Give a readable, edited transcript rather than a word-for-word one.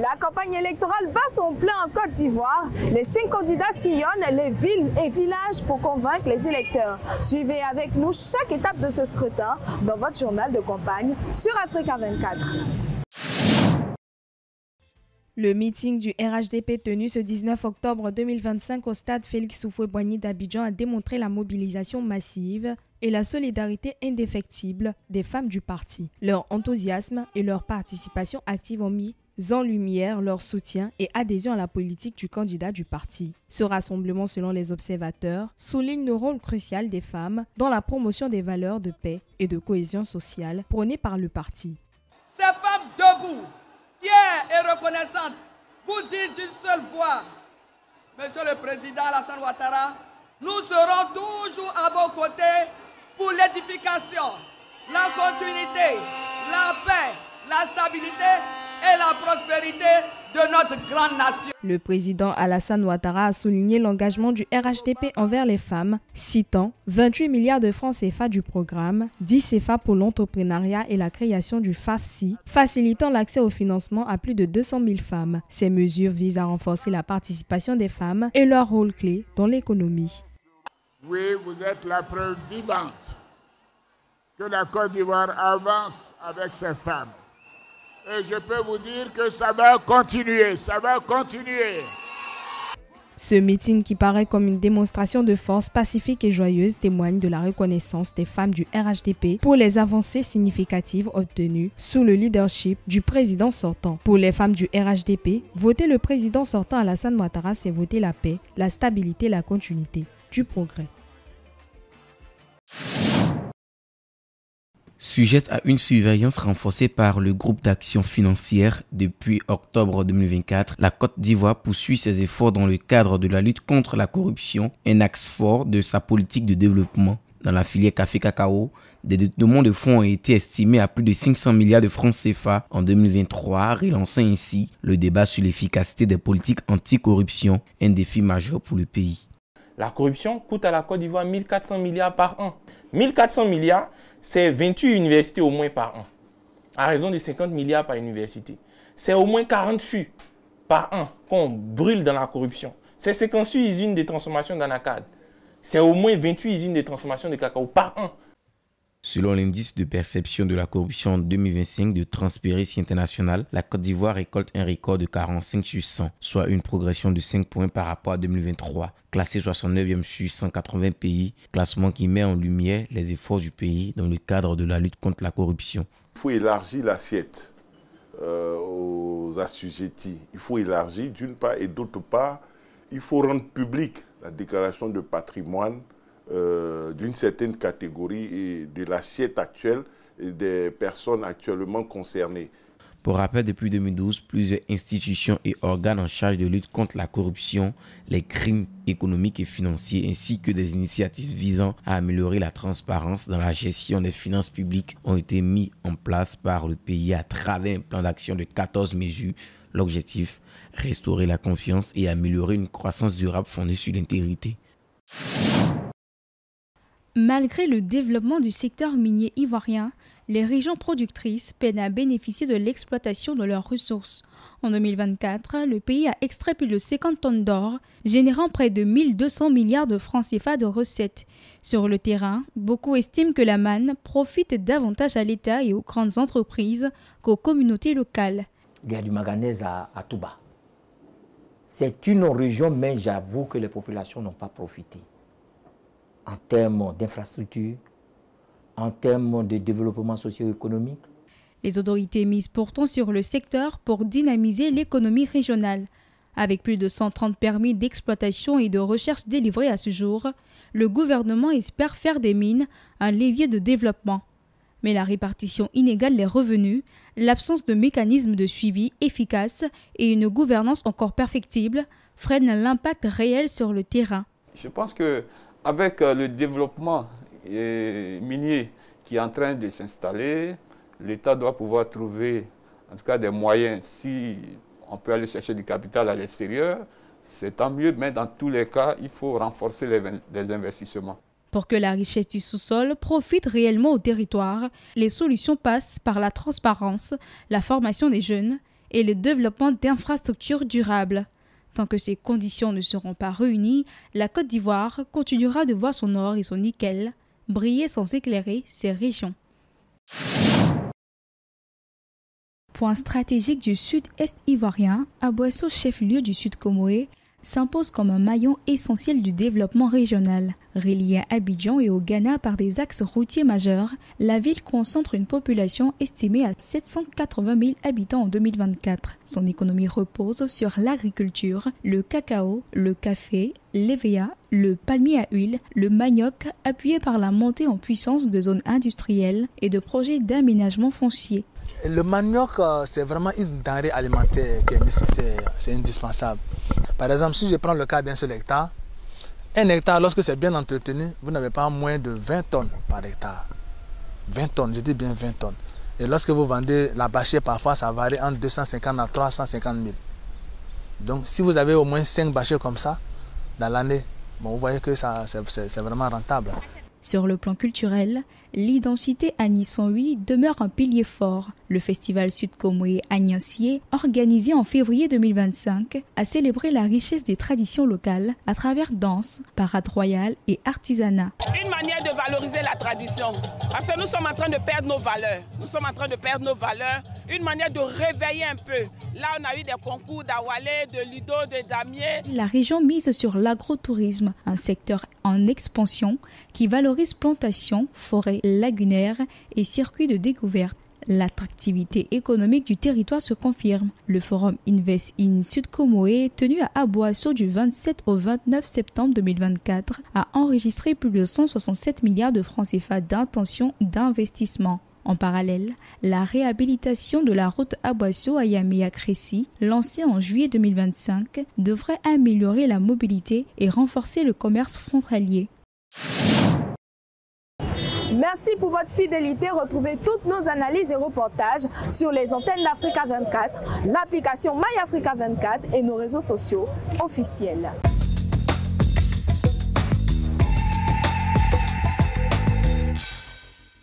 La campagne électorale bat son plein en Côte d'Ivoire. Les 5 candidats sillonnent les villes et villages pour convaincre les électeurs. Suivez avec nous chaque étape de ce scrutin dans votre journal de campagne sur Africa 24. Le meeting du RHDP tenu ce 19 octobre 2025 au stade Félix Houphouët-Boigny d'Abidjan a démontré la mobilisation massive et la solidarité indéfectible des femmes du parti. Leur enthousiasme et leur participation active ont mis en lumière leur soutien et adhésion à la politique du candidat du parti. Ce rassemblement, selon les observateurs, souligne le rôle crucial des femmes dans la promotion des valeurs de paix et de cohésion sociale prônées par le parti. Ces femmes debout, fières et reconnaissantes, vous disent d'une seule voix, Monsieur le Président Alassane Ouattara, nous serons toujours à vos côtés pour l'édification, la continuité, la paix, la stabilité et la prospérité de notre grande nation. Le président Alassane Ouattara a souligné l'engagement du RHDP envers les femmes, citant 28 milliards de francs CFA du programme, 10 CFA pour l'entrepreneuriat et la création du FAFSI, facilitant l'accès au financement à plus de 200 000 femmes. Ces mesures visent à renforcer la participation des femmes et leur rôle clé dans l'économie. Oui, vous êtes la preuve vivante que la Côte d'Ivoire avance avec ses femmes. Et je peux vous dire que ça va continuer, ça va continuer. Ce meeting qui paraît comme une démonstration de force pacifique et joyeuse témoigne de la reconnaissance des femmes du RHDP pour les avancées significatives obtenues sous le leadership du président sortant. Pour les femmes du RHDP, voter le président sortant Alassane Ouattara, c'est voter la paix, la stabilité, la continuité du progrès. Sujette à une surveillance renforcée par le groupe d'action financière depuis octobre 2024, la Côte d'Ivoire poursuit ses efforts dans le cadre de la lutte contre la corruption, un axe fort de sa politique de développement. Dans la filière café-cacao, des détournements de fonds ont été estimés à plus de 500 milliards de francs CFA en 2023, relançant ainsi le débat sur l'efficacité des politiques anti-corruption, un défi majeur pour le pays. La corruption coûte à la Côte d'Ivoire 1400 milliards par an. 1400 milliards, c'est 28 universités au moins par an, à raison de 50 milliards par université. C'est au moins 40 fûts par an qu'on brûle dans la corruption. C'est 58 usines de transformation d'anacade. C'est au moins 28 usines de transformation de cacao par an. Selon l'indice de perception de la corruption 2025 de Transparency International, la Côte d'Ivoire récolte un record de 45 sur 100, soit une progression de 5 points par rapport à 2023. Classé 69e sur 180 pays, classement qui met en lumière les efforts du pays dans le cadre de la lutte contre la corruption. Il faut élargir l'assiette aux assujettis. Il faut élargir d'une part et d'autre part, il faut rendre public la déclaration de patrimoine d'une certaine catégorie et de l'assiette actuelle et des personnes actuellement concernées. Pour rappel, depuis 2012, plusieurs institutions et organes en charge de lutte contre la corruption, les crimes économiques et financiers, ainsi que des initiatives visant à améliorer la transparence dans la gestion des finances publiques ont été mis en place par le pays à travers un plan d'action de 14 mesures. L'objectif, restaurer la confiance et améliorer une croissance durable fondée sur l'intégrité. Malgré le développement du secteur minier ivoirien, les régions productrices peinent à bénéficier de l'exploitation de leurs ressources. En 2024, le pays a extrait plus de 50 tonnes d'or, générant près de 1200 milliards de francs CFA de recettes. Sur le terrain, beaucoup estiment que la manne profite davantage à l'État et aux grandes entreprises qu'aux communautés locales. Il y a du manganèse à Touba. C'est une région, mais j'avoue que les populations n'ont pas profité. En termes d'infrastructures, en termes de développement socio-économique. Les autorités misent pourtant sur le secteur pour dynamiser l'économie régionale. Avec plus de 130 permis d'exploitation et de recherche délivrés à ce jour, le gouvernement espère faire des mines un levier de développement. Mais la répartition inégale des revenus, l'absence de mécanismes de suivi efficaces et une gouvernance encore perfectible freinent l'impact réel sur le terrain. Je pense qu'avec le développement minier qui est en train de s'installer, l'État doit pouvoir trouver en tout cas des moyens. Si on peut aller chercher du capital à l'extérieur, c'est tant mieux, mais dans tous les cas, il faut renforcer les investissements. Pour que la richesse du sous-sol profite réellement au territoire, les solutions passent par la transparence, la formation des jeunes et le développement d'infrastructures durables. Tant que ces conditions ne seront pas réunies, la Côte d'Ivoire continuera de voir son or et son nickel briller sans éclairer ces régions. Point stratégique du sud-est ivoirien, Aboisso, chef-lieu du Sud Comoé, s'impose comme un maillon essentiel du développement régional. Reliée à Abidjan et au Ghana par des axes routiers majeurs, la ville concentre une population estimée à 780 000 habitants en 2024. Son économie repose sur l'agriculture, le cacao, le café, l'EVA, le palmier à huile, le manioc, appuyé par la montée en puissance de zones industrielles et de projets d'aménagement foncier. Le manioc, c'est vraiment une denrée alimentaire qui est nécessaire, c'est indispensable. Par exemple, si je prends le cas d'un seul hectare, un hectare, lorsque c'est bien entretenu, vous n'avez pas moins de 20 tonnes par hectare. 20 tonnes, je dis bien 20 tonnes. Et lorsque vous vendez la bâchée, parfois, ça varie entre 250 à 350 000. Donc, si vous avez au moins 5 bâchées comme ça, dans l'année, bon, vous voyez que c'est vraiment rentable. Sur le plan culturel, l'identité Agny-108 demeure un pilier fort. Le festival Sud-Comoé Agnancier, organisé en février 2025, a célébré la richesse des traditions locales à travers danse, parade royale et artisanat. Une manière de valoriser la tradition, parce que nous sommes en train de perdre nos valeurs. Nous sommes en train de perdre nos valeurs. Une manière de réveiller un peu. Là, on a eu des concours d'Awalé, de Ludo, de Damier. La région mise sur l'agrotourisme, un secteur en expansion qui valorise plantations, forêts lagunaires et circuits de découverte. L'attractivité économique du territoire se confirme. Le forum Invest in Sud Comoé, tenu à Aboisso du 27 au 29 septembre 2024, a enregistré plus de 167 milliards de francs CFA d'intention d'investissement. En parallèle, la réhabilitation de la route Aboisso à Yamé à Crécy, lancée en juillet 2025, devrait améliorer la mobilité et renforcer le commerce frontalier. Merci pour votre fidélité. Retrouvez toutes nos analyses et reportages sur les antennes d'Africa 24, l'application MyAfrica 24 et nos réseaux sociaux officiels.